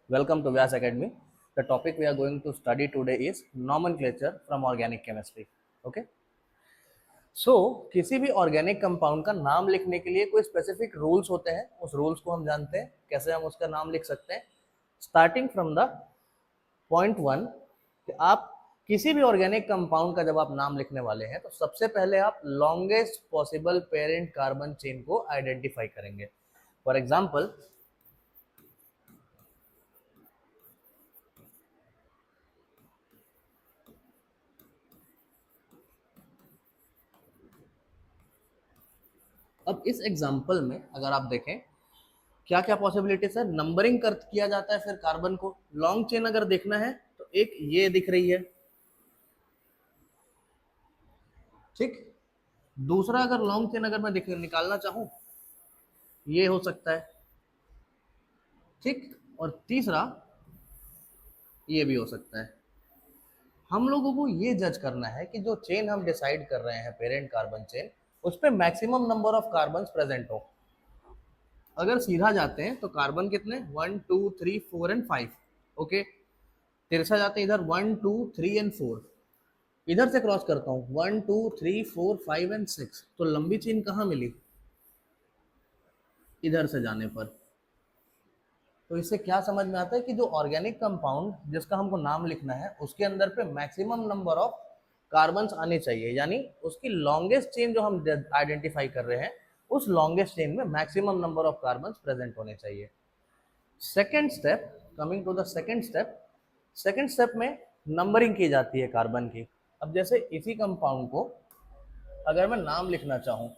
Welcome to Vyas Academy. The topic we are going to study today is nomenclature from organic chemistry. Okay. किसी भी organic compound का नाम लिखने के लिए कोई स्पेसिफिक रूल्स होते हैं, उस रूल्स को हम जानते हैं, कैसे हम उसका नाम लिख सकते हैं। Starting from the point one कि आप किसी भी ऑर्गेनिक कंपाउंड का जब आप नाम लिखने वाले हैं तो सबसे पहले आप longest possible parent carbon chain को आइडेंटिफाई करेंगे। फॉर एग्जाम्पल, अब इस एग्जाम्पल में अगर आप देखें क्या क्या पॉसिबिलिटीज है, नंबरिंग कर किया जाता है। फिर कार्बन को लॉन्ग चेन अगर देखना है तो एक ये दिख रही है, ठीक। दूसरा अगर लॉन्ग चेन अगर मैं निकालना चाहूं ये हो सकता है, ठीक। और तीसरा ये भी हो सकता है। हम लोगों को ये जज करना है कि जो चेन हम डिसाइड कर रहे हैं पेरेंट कार्बन चेन, उस पर maximum number of carbon present हो। अगर सीधा जाते हैं तो कार्बन कितने 1 2 3 4 एंड 5, ओके। तिरछा जाते हैं इधर 1 2 3 एंड 4, इधर से क्रॉस करता हूँ 1 2 3 4 5 एंड 6, तो लंबी चेन कहाँ मिली, इधर से जाने पर। तो इससे क्या समझ में आता है कि जो ऑर्गेनिक कंपाउंड जिसका हमको नाम लिखना है उसके अंदर पे मैक्सिमम नंबर ऑफ कार्बन्स आने चाहिए, यानी उसकी लॉन्गेस्ट चेन जो हम आइडेंटिफाई कर रहे हैं उस लॉन्गेस्ट चेन में maximum number of carbons present होने चाहिए। Second step, coming to the second step में नंबरिंग की जाती है कार्बन की। अब जैसे इसी कंपाउंड को अगर मैं नाम लिखना चाहूं,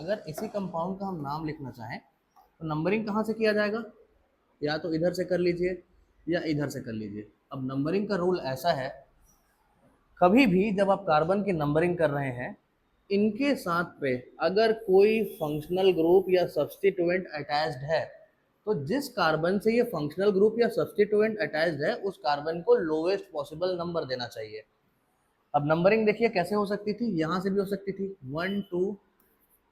अगर इसी कंपाउंड का हम नाम लिखना चाहें तो नंबरिंग कहाँ से किया जाएगा, या तो इधर से कर लीजिए या इधर से कर लीजिए। अब नंबरिंग का रूल ऐसा है, कभी भी जब आप कार्बन की नंबरिंग कर रहे हैं, इनके साथ पे अगर कोई फंक्शनल ग्रुप या सब्स्टिट्यूएंट अटैच्ड है तो जिस कार्बन से ये फंक्शनल ग्रुप या सब्स्टिट्यूएंट अटैच्ड है उस कार्बन को लोवेस्ट पॉसिबल नंबर देना चाहिए। अब नंबरिंग देखिए कैसे हो सकती थी, यहां से भी हो सकती थी 1 2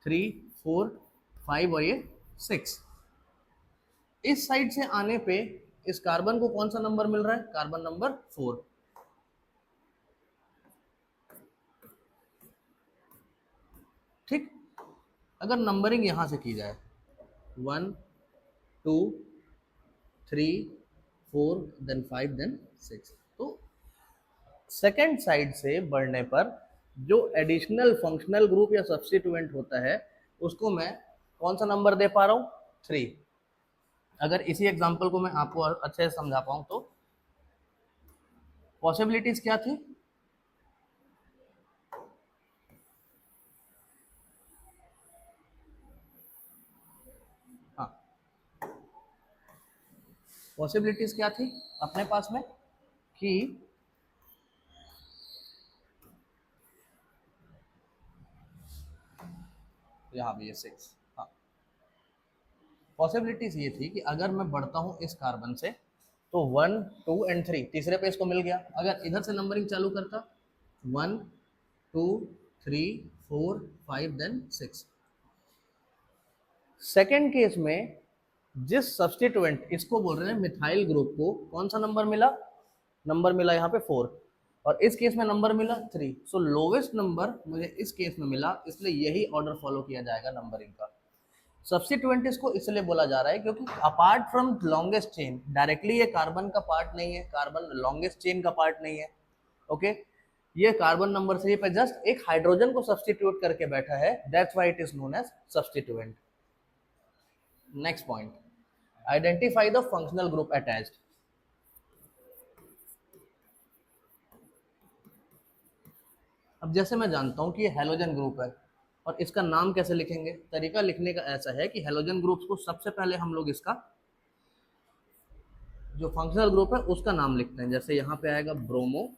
3 4 5 और ये 6। इस साइड से आने पे इस कार्बन को कौन सा नंबर मिल रहा है, कार्बन नंबर 4, ठीक। अगर नंबरिंग यहां से की जाए 1 2 3 4 देन 5 देन 6, तो सेकेंड साइड से बढ़ने पर जो एडिशनल फंक्शनल ग्रुप या सब्स्टिट्यूएंट होता है उसको मैं कौन सा नंबर दे पा रहा हूँ, 3। अगर इसी एग्जांपल को मैं आपको अच्छे से समझा पाऊँ तो पॉसिबिलिटीज क्या थी, हाँ, पॉसिबिलिटीज क्या थी अपने पास में कि यहाँ भी ये 6, हाँ। पॉसिबिलिटीज ये थी कि अगर मैं बढ़ता हूँ इस कार्बन से तो 1 2 एंड 3 तीसरे पे इसको मिल गया। अगर इधर से नंबरिंग चालू करता 1 2 3 4 5 देन 6। सेकेंड केस में जिस सब्स्टिट्यूएंट, इसको बोल रहे हैं मिथाइल ग्रुप को, कौन सा नंबर मिला यहाँ पे 4, और इस केस में नंबर मिला 3। सो लोवेस्ट नंबर मुझे इस केस में मिला, इसलिए यही ऑर्डर फॉलो किया जाएगा नंबरिंग का। सब्स्टिट्यूएंट इसको इसलिए बोला जा रहा है क्योंकि apart from longest chain, directly ये कार्बन का पार्ट नहीं है, कार्बन लॉन्गेस्ट चेन का पार्ट नहीं है, ओके। ये कार्बन नंबर 3 पे जस्ट एक हाइड्रोजन को सब्स्टिट्यूट करके बैठा है, that's why it is known as substituent. Next point, identify the functional group attached. अब जैसे मैं जानता हूं कि ये हेलोजन ग्रुप है और इसका नाम कैसे लिखेंगे, तरीका लिखने का ऐसा है कि हेलोजन ग्रुप्स को सबसे पहले हम लोग इसका जो फंक्शनल ग्रुप है उसका नाम लिखते हैं। जैसे यहाँ पे आएगा ब्रोमो,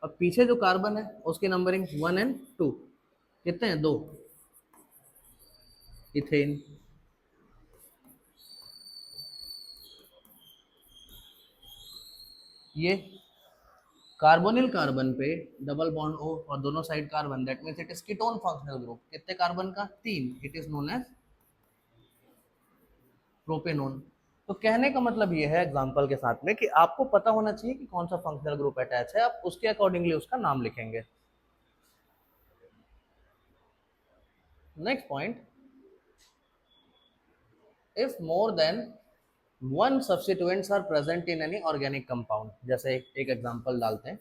और पीछे जो कार्बन है उसकी नंबरिंग 1 एंड 2, कितने हैं, 2। इथेन, ये कार्बोनिल कार्बन पे डबल बॉन्ड O और दोनों side carbon, that means it is ketone functional group. कितने कार्बन का? 3, it is known as propanone. तो कहने का मतलब ये है एग्जांपल के साथ में कि आपको पता होना चाहिए कि कौन सा फंक्शनल ग्रुप अटैच है, आप उसके अकॉर्डिंगली उसका नाम लिखेंगे। Next point, if more than one substituents are present in any organic compound, जैसे एक एग्जांपल डालते हैं।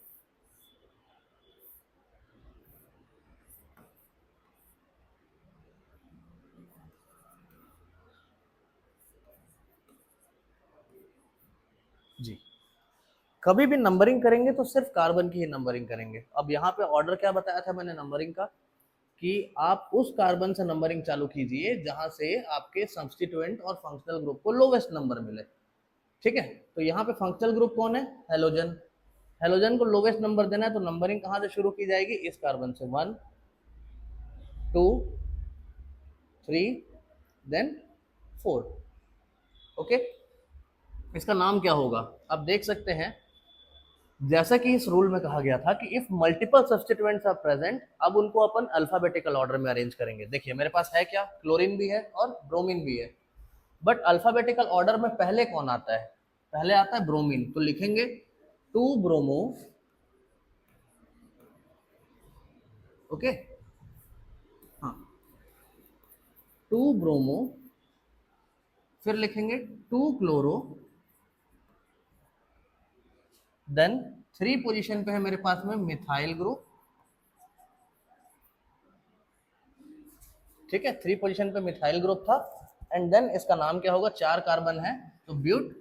जी, कभी भी नंबरिंग करेंगे तो सिर्फ कार्बन की ही नंबरिंग करेंगे। अब यहाँ पे ऑर्डर क्या बताया था मैंने नंबरिंग का, कि आप उस कार्बन से नंबरिंग चालू कीजिए जहां से आपके सब्स्टिट्यूएंट और फंक्शनल ग्रुप को लोवेस्ट नंबर मिले। ठीक है, तो यहाँ पे फंक्शनल ग्रुप कौन है? हेलोजन। हेलोजन को लोवेस्ट नंबर देना है, तो नंबरिंग कहाँ से शुरू की जाएगी? इस कार्बन से, 1 2 3 देन 4। ओके, इसका नाम क्या होगा? अब देख सकते हैं, जैसा कि इस रूल में कहा गया था कि if multiple substituents are present, अब उनको अपन अल्फाबेटिकल ऑर्डर में अरेंज करेंगे। देखिए मेरे पास है क्या? क्लोरीन भी है और ब्रोमीन भी है, बट अल्फाबेटिकल ऑर्डर में पहले कौन आता है? पहले आता है ब्रोमीन, तो लिखेंगे 2 ब्रोमो। ओके, हाँ, 2 ब्रोमो, फिर लिखेंगे 2 क्लोरो, देन 3 पोजीशन पे है मेरे पास में मिथाइल ग्रुप। ठीक है, 3 पोजीशन पे मिथाइल ग्रुप था, एंड देन इसका नाम क्या होगा? 4 कार्बन है तो ब्यूट,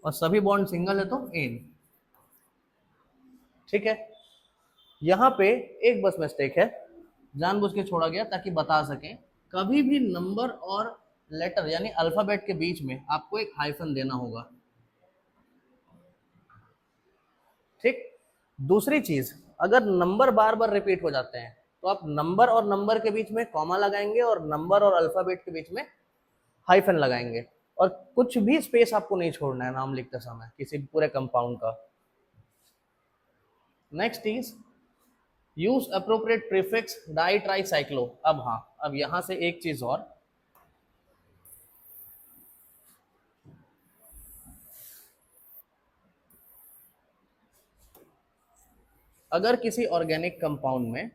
और सभी बॉन्ड सिंगल है तो एन। ठीक है, यहां पे एक बस मिस्टेक है, जानबूझ के छोड़ा गया ताकि बता सकें, कभी भी नंबर और लेटर यानी अल्फाबेट के बीच में आपको एक हाइफन देना होगा। ठीक, दूसरी चीज, अगर नंबर बार बार रिपीट हो जाते हैं तो आप नंबर और नंबर के बीच में कॉमा लगाएंगे और नंबर और अल्फाबेट के बीच में हाइफन लगाएंगे, और कुछ भी स्पेस आपको नहीं छोड़ना है नाम लिखते समय किसी पूरे कंपाउंड का। Next is use appropriate prefix di tri cyclo. अब हाँ, अब यहां से एक चीज और, अगर किसी ऑर्गेनिक कंपाउंड में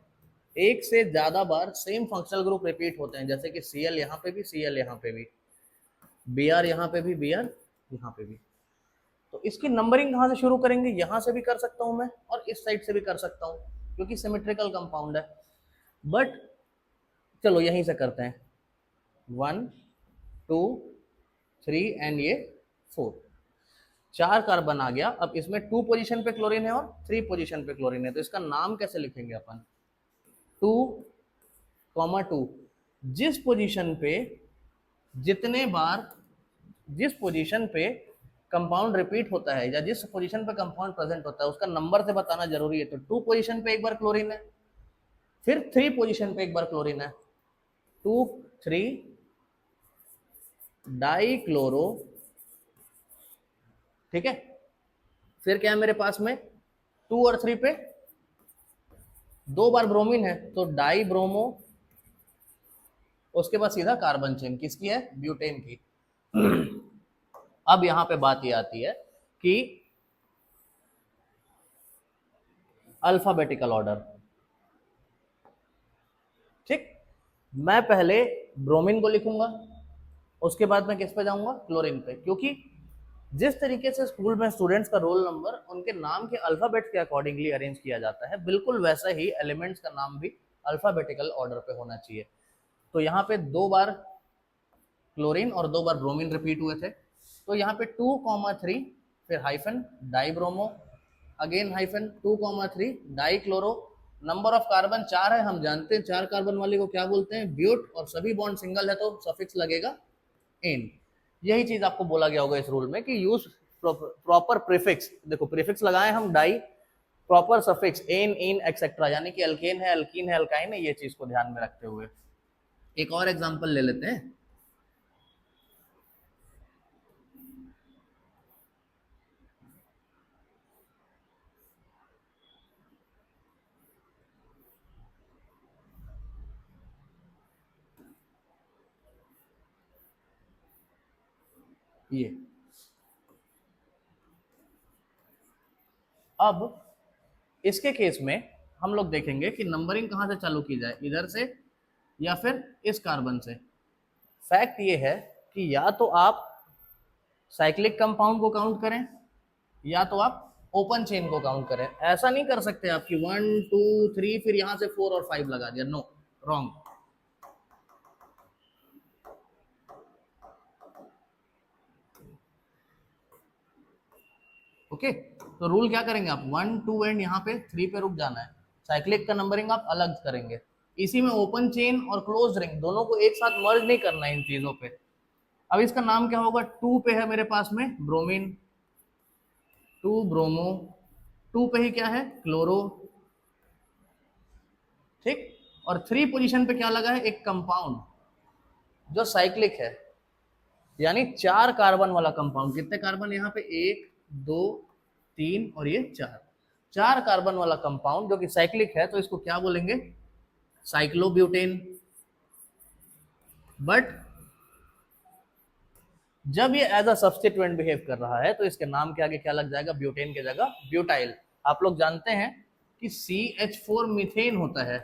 एक से ज्यादा बार सेम फंक्शनल ग्रुप रिपीट होते हैं, जैसे कि Cl यहाँ पे भी, Cl यहाँ पे भी, Br यहाँ पे भी, Br यहाँ पे भी, तो इसकी नंबरिंग कहाँ से शुरू करेंगे? यहाँ से भी कर सकता हूँ मैं और इस साइड से भी कर सकता हूँ, क्योंकि सिमेट्रिकल कंपाउंड है। बट चलो यहीं से करते हैं, 1 2 3 एंड ये 4, 4 कार्बन आ गया। अब इसमें 2 पोजीशन पे क्लोरीन है और 3 पोजीशन पे क्लोरीन है, तो इसका नाम कैसे लिखेंगे अपन? 2,2, जिस पोजीशन पे जितने बार जिस पोजीशन पे कंपाउंड रिपीट होता है या जिस पोजीशन पे कंपाउंड प्रेजेंट होता है उसका नंबर से बताना जरूरी है। तो 2 पोजीशन पे एक बार क्लोरीन है, फिर 3 पोजीशन पे एक बार क्लोरीन है, 2 3 डाई क्लोरो। ठीक है, फिर क्या है मेरे पास में? 2 और 3 पे 2 बार ब्रोमीन है तो डाई ब्रोमो, उसके बाद सीधा कार्बन चेन किसकी है? ब्यूटेन की। अब यहां पे बात ये आती है कि अल्फाबेटिकल ऑर्डर। ठीक, मैं पहले ब्रोमीन को लिखूंगा, उसके बाद मैं किस पे जाऊंगा? क्लोरीन पे, क्योंकि जिस तरीके से स्कूल में स्टूडेंट्स का रोल नंबर उनके नाम के अल्फाबेट के अकॉर्डिंगली अरेंज किया जाता है, बिल्कुल वैसा ही एलिमेंट्स का नाम भी अल्फाबेटिकल ऑर्डर पे होना चाहिए। तो यहाँ पे 2 बार क्लोरीन और 2 बार ब्रोमीन रिपीट हुए थे, तो यहाँ पे 2,3 फिर hyphen die bromo, again hyphen 2,3 die chloro. Number of carbon 4 है, हम जानते हैं 4 कार्बन वाले को क्या बोलते हैं? ब्यूट, और सभी बॉन्ड सिंगल है तो सफिक्स लगेगा एन। यही चीज आपको बोला गया होगा इस रूल में कि यूज प्रॉपर प्रीफिक्स। देखो प्रीफिक्स लगाए हम डाई, प्रॉपर सफिक्स एन इन एक्सेट्रा, यानी कि अल्केन है, अल्कीन है, अल्काइन है, ये चीज को ध्यान में रखते हुए एक और एग्जांपल ले लेते हैं। ये अब इसके केस में हम लोग देखेंगे कि नंबरिंग कहां से चालू की जाए, इधर से या फिर इस कार्बन से। फैक्ट ये है कि या तो आप साइक्लिक कंपाउंड को काउंट करें या तो आप ओपन चेन को काउंट करें। ऐसा नहीं कर सकते आप कि 1 2 3 फिर यहां से 4 और 5 लगा दिया, नो, रॉन्ग। ओके, तो रूल क्या करेंगे आप, 1 2 एंड यहाँ पे 3 पे रुक जाना है। साइक्लिक का नंबरिंग आप अलग करेंगे। इसी में ओपन चेन और क्लोज रिंग दोनों को एक साथ मर्ज नहीं करना है इन चीजों पे। अब इसका नाम क्या होगा, 2 पे है मेरे पास में ब्रोमीन, 2 ब्रोमो, 2 पे ही क्या है क्लोरो, ठीक। और 3 पोजीशन पे क्या लगा है, एक कंपाउंड जो साइक्लिक है, यानी 4 कार्बन वाला कंपाउंड। कितने कार्बन यहाँ पे, 1 2 3 और ये 4, 4 कार्बन वाला कंपाउंड जो कि साइक्लिक है, तो इसको क्या बोलेंगे, साइक्लोब्यूटेन। बट जब ये एज अ सब्स्टिट्यूएंट बिहेव कर रहा है तो इसके नाम के आगे क्या लग जाएगा, ब्यूटेन की जगह ब्यूटाइल। आप लोग जानते हैं कि CH4 मीथेन होता है,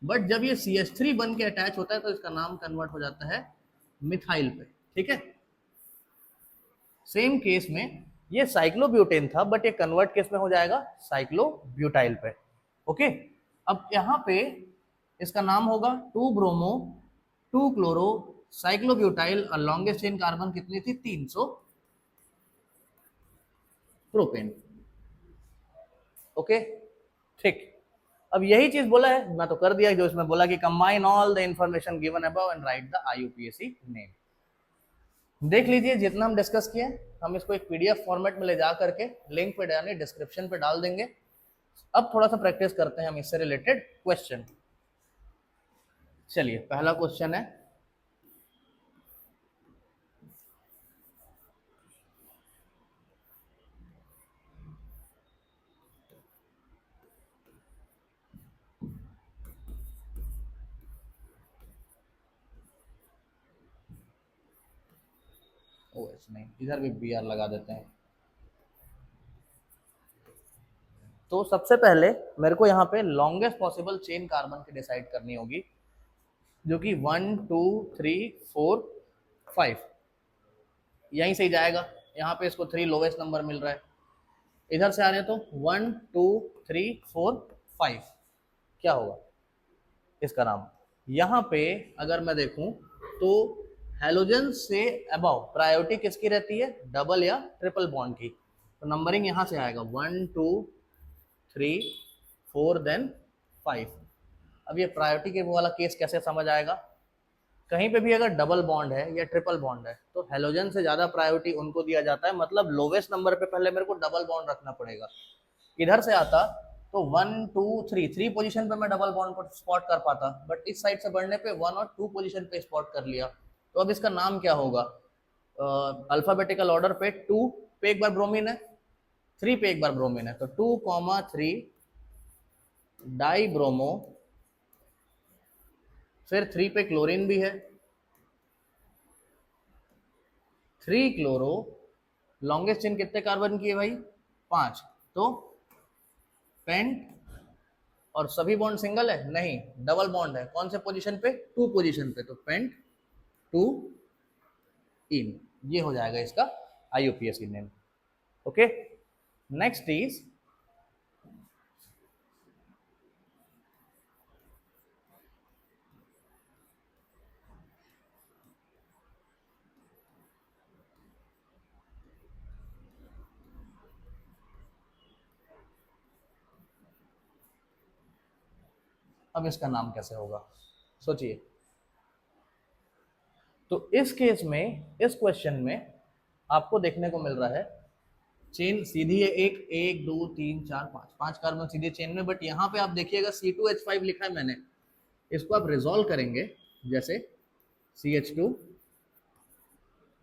बट जब ये CH3 बन के अटैच होता है तो इसका नाम कन्वर्ट हो जाता है मिथाइल पे, ठीक है। सेम केस में ये साइक्लोब्यूटेन था, बट ये कन्वर्ट केस में हो जाएगा साइक्लोब्यूटाइल पे। ओके, अब यहाँ पे इसका नाम होगा 2 ब्रोमो 2 क्लोरो साइक्लोब्यूटाइल, और लॉन्गेस्ट चेन कार्बन कितनी थी, 300 प्रोपेन। ओके, ठीक। अब यही चीज बोला है, मैं तो कर दिया जो इसमें बोला कि combine all the information given above and right the IUPAC name. देख लीजिए जितना हम डिस्कस किए, हम इसको एक PDF फॉर्मेट में ले जा करके लिंक पे डालने, डिस्क्रिप्शन पे डाल देंगे। अब थोड़ा सा प्रैक्टिस करते हैं हम इससे रिलेटेड क्वेश्चन। चलिए, पहला क्वेश्चन है, OH नहीं, इधर भी BR लगा देते हैं। तो सबसे पहले मेरे को यहाँ पे लॉन्गेस्ट पॉसिबल चेन कार्बन की डिसाइड करनी होगी, जो कि 1 2 3 4 5 यहीं से ही जाएगा। यहाँ पे इसको 3 लोवेस्ट नंबर मिल रहा है, इधर से आ रहे तो 1 2 3 4 5 क्या होगा इसका नाम। यहाँ पे अगर मैं देखूं तो हेलोजन से अबव प्रायोरिटी किसकी रहती है, डबल या ट्रिपल बॉन्ड की। तो नंबरिंग यहाँ से आएगा 1 2 3 4 देन 5। अब ये प्रायोरिटी के वाला केस कैसे समझ आएगा, कहीं पे भी अगर डबल बॉन्ड है या ट्रिपल बॉन्ड है तो हेलोजन से ज्यादा प्रायोरिटी उनको दिया जाता है, मतलब लोवेस्ट नंबर पे पहले मेरे को डबल बॉन्ड रखना पड़ेगा। इधर से आता तो 1 2 3 3 पोजीशन पे मैं डबल बॉन्ड को स्पॉट कर पाता, बट इस साइड से बढ़ने पे 1 और 2 पोजीशन पे स्पॉट कर लिया। तो अब इसका नाम क्या होगा, अल्फाबेटिकल ऑर्डर पे 2 पे एक बार ब्रोमीन है, 3 पे एक बार ब्रोमीन है, तो 2 3 डाई ब्रोमो, फिर 3 पे क्लोरीन भी है, 3 क्लोरो, लॉन्गेस्ट चेन कितने कार्बन की है भाई, 5, तो पेंट, और सभी बॉन्ड सिंगल है नहीं, डबल बॉन्ड है, कौन से पोजीशन पे, 2 पोजीशन पे, तो पेंट 2 इन, ये हो जाएगा इसका IUPAC name. Okay, next is अब इसका नाम कैसे होगा, सोचिए। तो इस केस में, इस क्वेश्चन में आपको देखने को मिल रहा है चेन सीधी है, एक एक दो तीन चार पांच, पांच कार्बन सीधे चेन में, बट यहाँ पे आप देखिएगा C2H5 लिखा है मैंने, इसको आप रिजॉल्व करेंगे जैसे CH2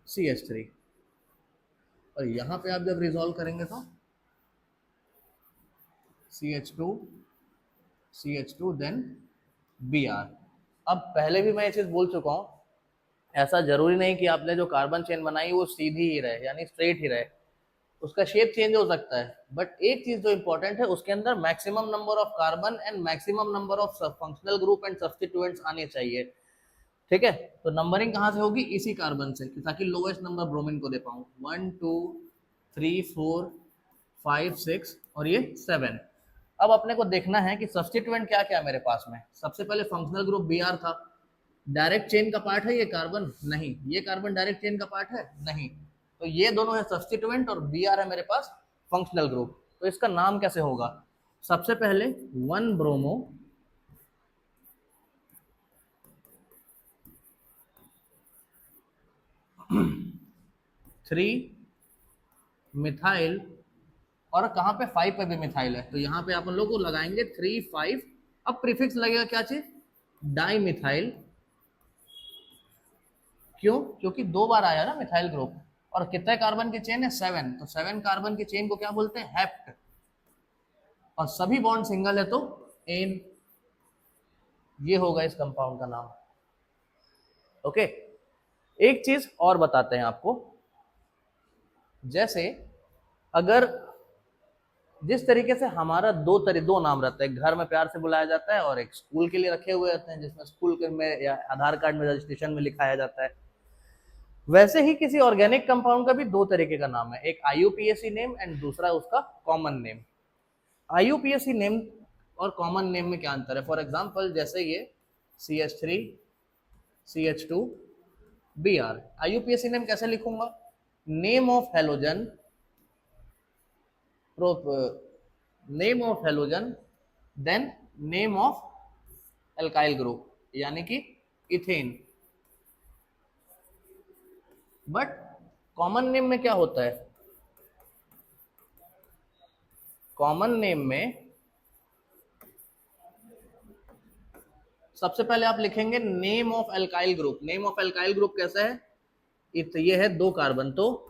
CH3, और यहाँ पे आप जब रिजॉल्व करेंगे तो CH2 CH2 देन Br। अब पहले भी मैं ये चीज बोल चुका हूँ, ऐसा जरूरी नहीं कि आपने जो कार्बन चेन बनाई वो सीधी ही रहे यानी स्ट्रेट ही रहे, उसका शेप चेंज हो सकता है, बट एक चीज जो इंपॉर्टेंट है उसके अंदर maximum number of carbon and maximum number of functional group and substituents आने चाहिए। ठीक है, तो नंबरिंग कहाँ से होगी, इसी कार्बन से, ताकि लोएस्ट नंबर ब्रोमीन को दे पाऊँ। 1 2 3 4 5 6 और ये 7। अब अपने को देखना है कि सब्स्टिट्यूएंट क्या क्या है मेरे पास में। सबसे पहले फंक्शनल ग्रुप Br था, डायरेक्ट चेन का पार्ट है ये कार्बन, नहीं। ये कार्बन डायरेक्ट चेन का पार्ट है, नहीं। तो ये दोनों है सब्स्टिट्यूएंट और Br है मेरे पास फंक्शनल ग्रुप। तो इसका नाम कैसे होगा, सबसे पहले 1 ब्रोमो 3 मिथाइल, और कहाँ पे 5 पे भी मिथाइल है, तो यहाँ पे आप लोग को लगाएंगे 3 5। अब प्रीफिक्स लगेगा क्या चीज, डाई मिथाइल। क्यों, क्योंकि 2 बार आया ना मिथाइल ग्रुप, और कितने कार्बन की चेन है 7, तो 7 कार्बन की चेन को क्या बोलते हैं, हेप्ट, और सभी बॉन्ड सिंगल है तो एन। ये होगा इस कंपाउंड का नाम। ओके, एक चीज और बताते हैं आपको, जैसे अगर जिस तरीके से हमारा दो नाम रहता है, एक घर में प्यार से बुलाया जाता है और एक स्कूल के लिए रखे हुए रहते हैं जिसमें स्कूल के में या आधार कार्ड में रजिस्ट्रेशन में लिखाया जाता है, वैसे ही किसी ऑर्गेनिक कंपाउंड का भी 2 तरीके का नाम है, एक IUPAC नेम एंड दूसरा उसका कॉमन नेम। IUPAC नेम और कॉमन नेम में क्या अंतर है, फॉर एग्जाम्पल जैसे ये CH3 CH2 Br, IUPAC name कैसे लिखूंगा, name of halogen, name of halogen then name of alkyl group, यानी कि इथेन। बट कॉमन नेम में क्या होता है, कॉमन नेम में सबसे पहले आप लिखेंगे name of alkyl group. Name of alkyl group कैसा है, ये है 2 कार्बन, तो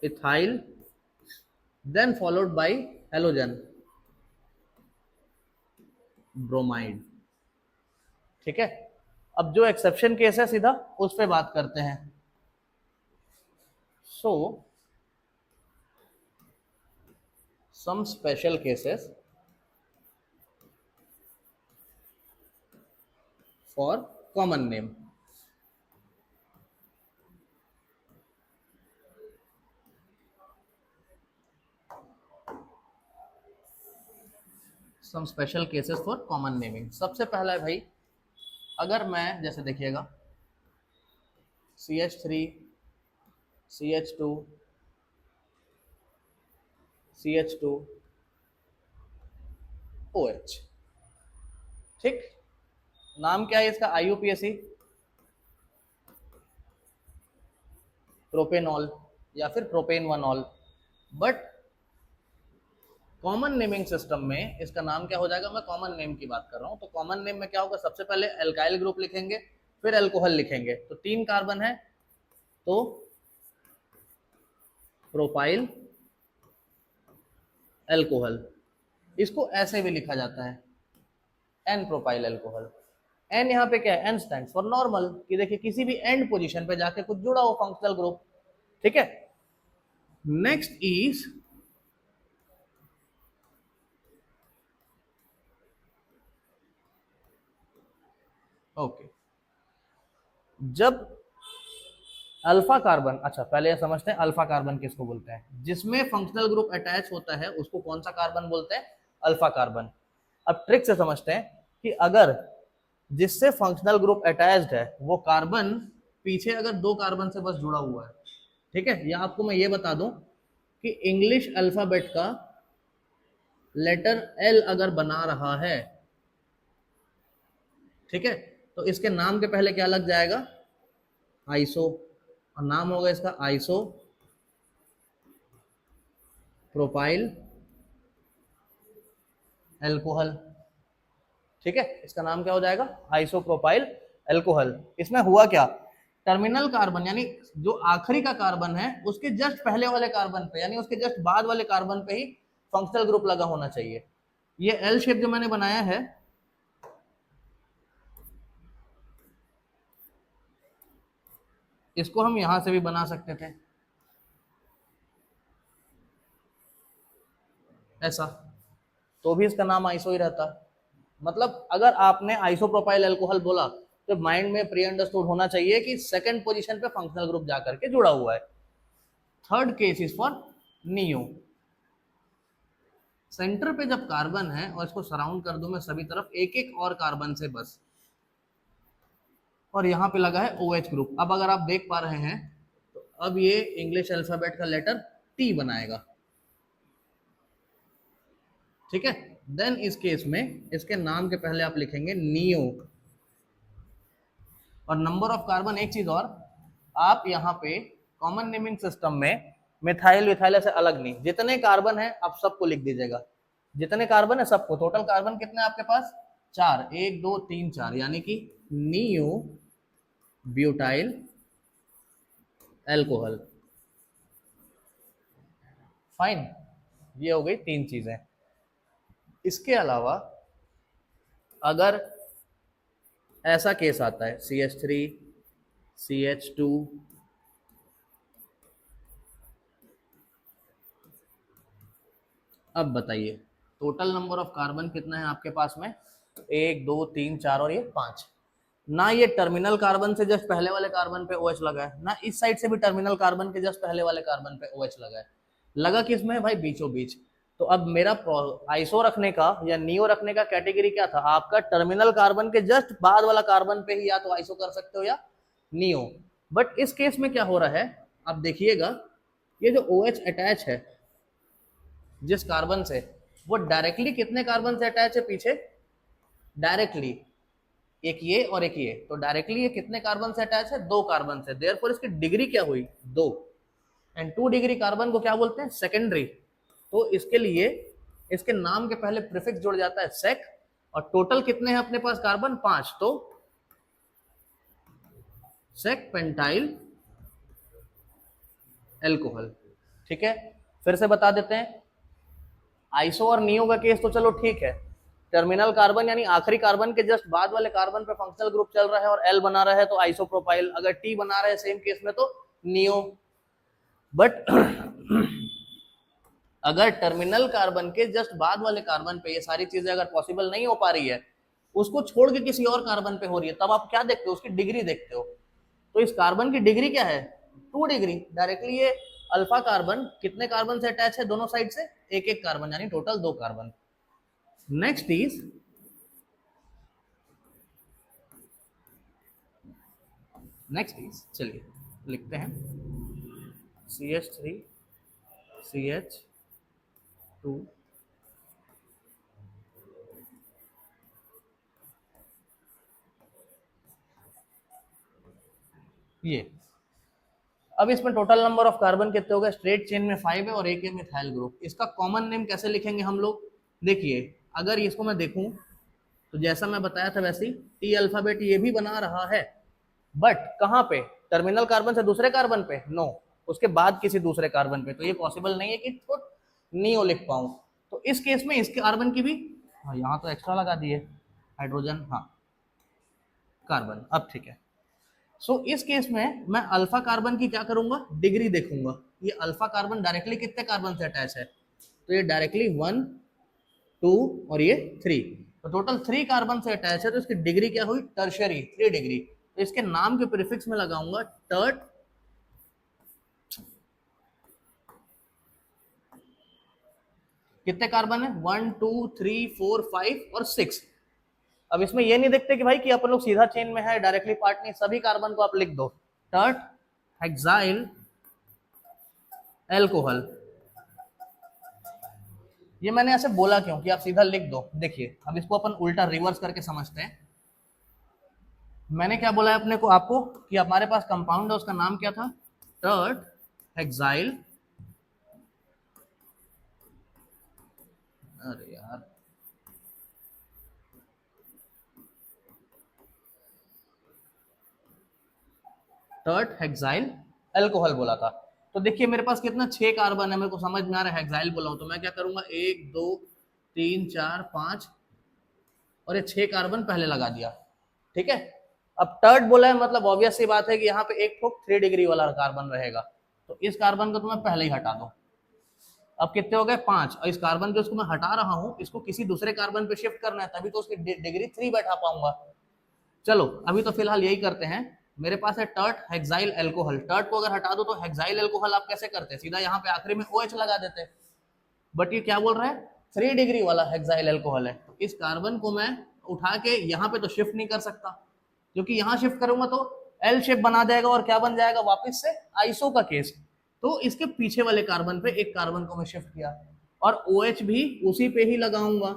ethyl then followed by halogen bromide. ठीक है, अब जो एक्सेप्शन केस है सीधा उस पे बात करते हैं। So some special cases for common name. Some special cases for common naming. सबसे पहला है भाई, अगर मैं जैसे देखिएगा CH3 CH2 CH2 OH, ठीक, नाम क्या है इसका, IUPAC प्रोपेनॉल या फिर प्रोपेनवनॉल। बट कॉमन नेमिंग सिस्टम में इसका नाम क्या हो जाएगा, मैं कॉमन नेम की बात कर रहा हूं, तो कॉमन नेम में क्या होगा, सबसे पहले एल्काइल ग्रुप लिखेंगे, फिर अल्कोहल लिखेंगे, तो 3 कार्बन है तो प्रोपाइल अल्कोहल। इसको ऐसे भी लिखा जाता है एन प्रोपाइल अल्कोहल। एन यहाँ पे क्या है, एन स्टैंड्स फॉर नॉर्मल, कि देखिए किसी भी एंड पोजीशन पे जाके कुछ जुड़ा हो फंक्शनल ग्रुप। ठीक है, नेक्स्ट इज ओके, जब अल्फा कार्बन, अच्छा पहले ये समझते हैं अल्फा कार्बन किसको बोलते हैं, जिसमें फंक्शनल ग्रुप अटैच होता है उसको कौन सा कार्बन बोलते हैं, अल्फा कार्बन। अब ट्रिक से समझते हैं कि अगर जिससे फंक्शनल ग्रुप अटैच्ड है वो कार्बन पीछे अगर 2 कार्बन से बस जुड़ा हुआ है, ठीक है, या आपको मैं ये बता दूं कि इंग्लिश अल्फाबेट का लेटर L अगर बना रहा है, ठीक है, तो इसके नाम के पहले क्या लग जाएगा, आइसो, और नाम होगा इसका आइसो प्रोपाइल एल्कोहल। ठीक है, इसका नाम क्या हो जाएगा, आइसोप्रोपाइल एल्कोहल। इसमें हुआ क्या, टर्मिनल कार्बन यानी जो आखिरी का कार्बन है उसके जस्ट पहले वाले कार्बन पे यानी उसके जस्ट बाद वाले कार्बन पे ही फंक्शनल ग्रुप लगा होना चाहिए। ये एल शेप जो मैंने बनाया है, इसको हम यहां से भी बना सकते थे ऐसा, तो भी इसका नाम आइसो ही रहता। मतलब अगर आपने आइसोप्रोपाइल अल्कोहल बोला तो माइंड में प्री अंडरस्टूड होना चाहिए कि सेकंड पोजीशन पे फंक्शनल ग्रुप जाकर के जुड़ा हुआ है। Third case is for neo. Centre पे जब कार्बन है और इसको सराउंड कर दूं मैं सभी तरफ एक एक और कार्बन से बस, और यहाँ पे लगा है OH ग्रुप। अब अगर आप देख पा रहे हैं तो अब ये इंग्लिश अल्फाबेट का लेटर T बनाएगा। ठीक है, देन इस केस में इसके नाम के पहले आप लिखेंगे नियो। और नंबर ऑफ कार्बन, एक चीज और, आप यहाँ पे कॉमन नेमिंग सिस्टम में मिथाइल विथाइल से अलग नहीं, जितने कार्बन है आप सबको लिख दीजिएगा। जितने कार्बन है सबको, टोटल कार्बन कितने आपके पास, 4, 1 2 3 4, यानी कि नियो ब्यूटाइल एल्कोहल। फाइन, ये हो गई 3 चीजें। इसके अलावा अगर ऐसा केस आता है CH3 CH2, अब बताइए टोटल नंबर ऑफ कार्बन कितना है आपके पास में, 1 2 3 4 और ये 5। ना ये टर्मिनल कार्बन से जस्ट पहले वाले कार्बन पे OH लगा है, ना इस साइड से भी टर्मिनल कार्बन के जस्ट पहले वाले कार्बन पे OH लगा है। लगा किस में भाई, बीचों बीच। तो अब मेरा आइसो रखने का या नियो रखने का कैटेगरी क्या था, आपका टर्मिनल कार्बन के जस्ट बाद वाला कार्बन पे ही या तो आइसो कर सकते हो या नियो। बट इस केस में क्या हो रहा है, आप देखिएगा ये जो OH अटैच है जिस कार्बन से, वो डायरेक्टली कितने कार्बन से अटैच है पीछे, डायरेक्टली एक ये और एक ये, तो डायरेक्टली ये कितने कार्बन से अटैच है, 2 कार्बन से। देयरफॉर इसकी डिग्री क्या हुई, 2, एंड 2 डिग्री कार्बन को क्या बोलते हैं, सेकेंडरी। तो इसके लिए इसके नाम के पहले प्रीफिक्स जुड़ जाता है सेक, और टोटल कितने हैं अपने पास कार्बन, 5, तो सेक पेंटाइल एल्कोहल। ठीक है, फिर से बता देते हैं, आइसो और नियो का केस तो चलो ठीक है, टर्मिनल कार्बन यानी आखिरी कार्बन के जस्ट बाद वाले कार्बन पे फंक्शनल ग्रुप चल रहा है और एल बना रहा है तो आइसोप्रोपाइल, अगर टी बना रहा है सेम केस में तो नियो। बट अगर टर्मिनल कार्बन के जस्ट बाद वाले कार्बन पे ये सारी चीजें अगर पॉसिबल नहीं हो पा रही है, उसको छोड़ के किसी और कार्बन पे हो रही है, तब आप क्या देखते हो, उसकी डिग्री देखते हो। तो इस कार्बन की डिग्री क्या है, 2 डिग्री। डायरेक्टली ये अल्फा कार्बन कितने कार्बन से अटैच है, दोनों साइड से एक एक कार्बन, यानी टोटल 2 कार्बन। नेक्स्ट इज चलिए लिखते हैं CH3 CH2 ये। अब इसमें टोटल नंबर ऑफ कार्बन कितने हो गए, स्ट्रेट चेन में 5 है और एक है मिथाइल ग्रुप। इसका कॉमन नेम कैसे लिखेंगे हम लोग, देखिए अगर इसको मैं देखूं तो जैसा मैं बताया था वैसे टी अल्फाबेट ये भी बना रहा है, बट कहां पे, टर्मिनल कार्बन से दूसरे कार्बन पे, नो, उसके बाद किसी दूसरे कार्बन पे। तो ये पॉसिबल नहीं है कि तो नियो लिख पाऊं। तो इस केस में इसके कार्बन की भी, हाँ यहाँ तो एक्स्ट्रा लगा दिए हाइड्रोजन, हाँ कार्बन, अब ठीक है। सो इस केस में मैं अल्फा कार्बन की क्या करूंगा, डिग्री देखूंगा। ये अल्फा कार्बन डायरेक्टली कितने कार्बन से अटैच है, तो ये डायरेक्टली 1 2 और ये 3, तो टोटल 3 कार्बन से अटैच है। तो इसकी डिग्री क्या हुई, टर्शियरी, 3 डिग्री। तो इसके नाम के प्रीफिक्स में लगाऊंगा टर्ट। कितने कार्बन है, 1 2 3 4 5 और 6। अब इसमें ये नहीं देखते कि भाई कि अपन लोग सीधा चेन में है, डायरेक्टली पार्ट नहीं, सभी कार्बन को आप लिख दो टर्ट हेक्साइल एल्कोहल। ये मैंने ऐसे बोला क्यों कि आप सीधा लिख दो, देखिए अब इसको अपन उल्टा रिवर्स करके समझते हैं। मैंने क्या बोला है अपने को, आपको कि हमारे पास कंपाउंड है, उसका नाम क्या था, टर्ट हेक्साइल, अरे यार टर्ट हेक्साइल अल्कोहल बोला था। तो देखिए मेरे पास कितना 6 कार्बन है, मेरे को समझ में आ रहा है हेक्साइल बोला हूं तो मैं क्या करूंगा 1 2 3 4 5 और ये 6 कार्बन पहले लगा दिया, ठीक है। अब टर्ट बोला है मतलब ऑब्वियस सी बात है कि यहाँ पे एक तो 3 डिग्री वाला कार्बन रहेगा, तो इस कार्बन को तो मैं पहले ही हटा दूं। अब कितने हो गए 5, और इस कार्बन जो इसको मैं हटा रहा हूं इसको किसी दूसरे कार्बन पे शिफ्ट करना है, तभी तो उसकी डिग्री 3 बैठा पाऊंगा। चलो अभी तो फिलहाल यही करते हैं। मेरे पास है टर्ट हेक्साइल अल्कोहल, टर्ट को अगर हटा दो तो हेक्साइल अल्कोहल आप कैसे करते हैं, सीधा यहाँ पे आखिरी में OH लगा देते हैं, बट ये क्या बोल रहा है 3 डिग्री वाला हेक्साइल अल्कोहल है। तो इस कार्बन को मैं उठा के यहाँ पे तो शिफ्ट नहीं कर सकता, क्योंकि यहाँ शिफ्ट करूंगा तो एल शेप बना देगा और क्या बन जाएगा वापस से आइसो का केस। तो इसके पीछे वाले कार्बन पे एक कार्बन को मैं शिफ्ट किया और OH भी उसी पे ही लगाऊंगा,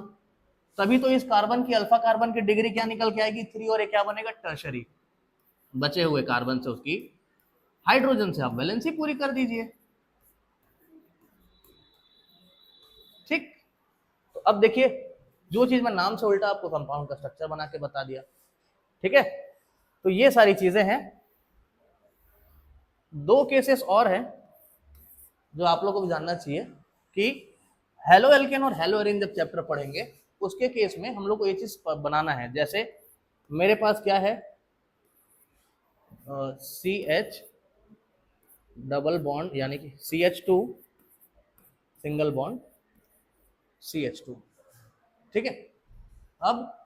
तभी तो इस कार्बन की अल्फा कार्बन की डिग्री क्या निकल के आएगी 3, और ये क्या बनेगा टर्शरी। बचे हुए कार्बन से उसकी हाइड्रोजन से आप वैलेंसी पूरी कर दीजिए, ठीक। तो अब देखिए जो चीज मैं नाम से उल्टा आपको कंपाउंड का स्ट्रक्चर बना के बता दिया, ठीक है। तो ये सारी चीजें हैं। 2 केसेस और हैं जो आप लोगों को भी जानना चाहिए कि हेलो एल्केन और हेलो एरिन जब चैप्टर पढ़ेंगे उसके केस में हम लोग को ये चीज बनाना है। जैसे मेरे पास क्या है CH डबल बॉन्ड यानी कि CH2 सिंगल बॉन्ड CH2, ठीक है। अब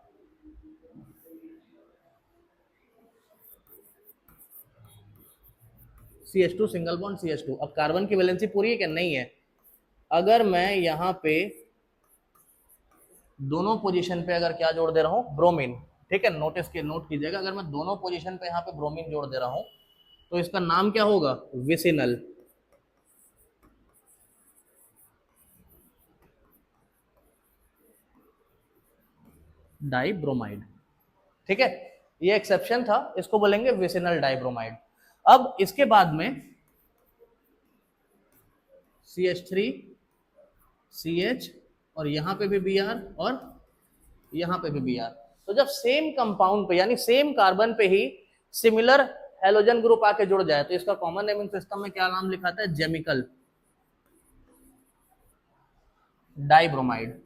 CH2 सिंगल बॉन्ड CH2, अब कार्बन की वैलेंसी पूरी है क्या, नहीं है। अगर मैं यहाँ पे दोनों पोजीशन पे अगर क्या जोड़ दे रहा हूँ ब्रोमीन, ठीक है, नोट कीजिएगा, अगर मैं दोनों पोजीशन पे यहाँ पे ब्रोमीन जोड़ दे रहा हूँ तो इसका नाम क्या होगा विसिनल, डाइब्रोमाइड, ठीक है। ये एक्सेप्शन था, इसको बोलेंगे विसिनल डाइब्रोमाइड। अब इसके बाद में CH3 CH और यहाँ पे भी Br और यहाँ पे भी Br, तो जब सेम कंपाउंड पे यानी सेम कार्बन पे ही सिमिलर हेलोजन ग्रुप आके जुड़ जाए तो इसका कॉमन नेमिंग सिस्टम में क्या नाम लिखा था जेमिकल डाइब्रोमाइड,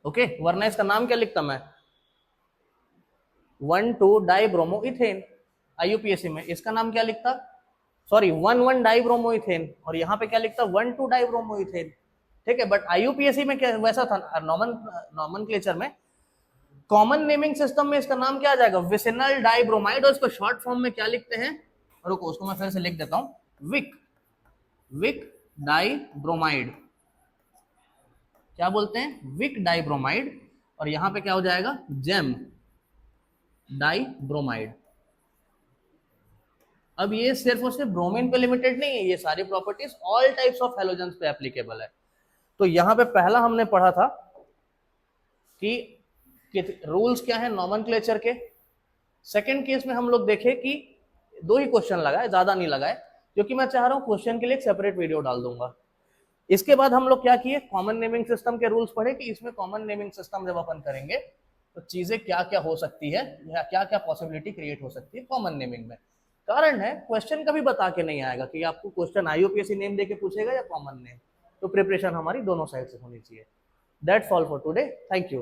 ओके। वरना इसका नाम क्या लिखता मैं 1,2 डाइब्रोमो इथेन, IUPAC में इसका नाम क्या लिखता, सॉरी 1,1 डाइब्रोमो इथेन, और यहाँ पे क्या लिखता 1,2 डाइब्रोमो इथेन, ठीक है। बट IUPAC में क्या वैसा था, नॉमेनक्लेचर में कॉमन नेमिंग सिस्टम में इसका नाम क्या आ जाएगा विसिनल डाइब्रोमाइड, और इसको शॉर्ट फॉर्म में क्या लिखते हैं, रुको उसको मैं फिर से लिख देता हूं विक डाइब्रोमाइड, क्या बोलते हैं विक डाइब्रोमाइड, और यहां पे क्या हो जाएगा जेम डाइब्रोमाइड। अब ये सिर्फ और सिर्फ ब्रोमीन पे लिमिटेड नहीं है, ये सारी properties all types of halogens पे एप्लीकेबल है। तो यहां पे पहला हमने पढ़ा था कि रूल्स क्या है नॉमेनक्लेचर के। सेकंड केस में हम लोग देखे कि 2 ही क्वेश्चन लगाए, ज्यादा नहीं लगाए, क्योंकि मैं चाह रहा हूं क्वेश्चन के लिए एक सेपरेट वीडियो डाल दूंगा। इसके बाद हम लोग क्या किए कॉमन नेमिंग सिस्टम के रूल्स पढ़े कि इसमें कॉमन नेमिंग सिस्टम जब अपन करेंगे तो चीजें क्या क्या हो सकती है या क्या क्या पॉसिबिलिटी क्रिएट हो सकती है कॉमन नेमिंग में। कारण है क्वेश्चन कभी बता के नहीं आएगा कि आपको क्वेश्चन IUPAC नेम देके पूछेगा या कॉमन नेम, तो प्रिपरेशन हमारी दोनों साइड से होनी चाहिए। That's all for today, thank you.